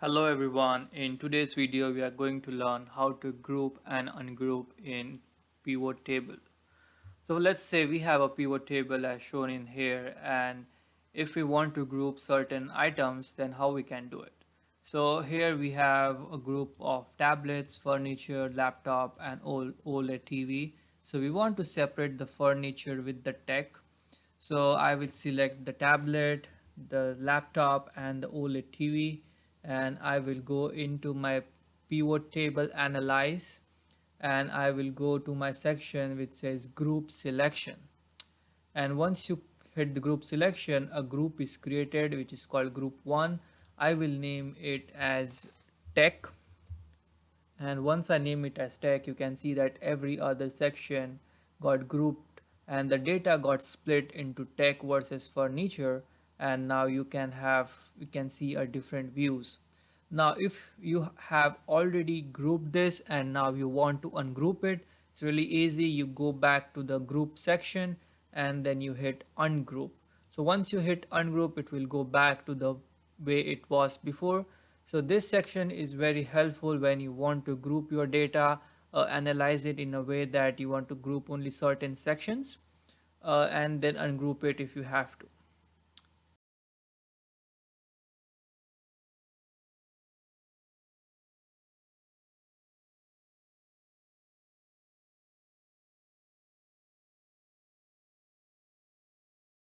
Hello everyone, in today's video we are going to learn how to group and ungroup in pivot table. So let's say we have a pivot table as shown in here, and if we want to group certain items, then how we can do it. So here we have a group of tablets, furniture, laptop and OLED TV. So we want to separate the furniture with the tech. So I will select the tablet, the laptop and the OLED TV, and I will go into my pivot table analyze, and I will go to my section which says group selection. And once you hit the group selection, a group is created which is called group 1. I will name it as tech, and once I name it as tech, you can see that every other section got grouped and the data got split into tech versus furniture, and now you can see a different views. Now if you have already grouped this and now you want to ungroup it, it's really easy. You go back to the group section and then you hit ungroup. So once you hit ungroup, it will go back to the way it was before. So this section is very helpful when you want to group your data, analyze it in a way that you want to group only certain sections, and then ungroup it if you have to.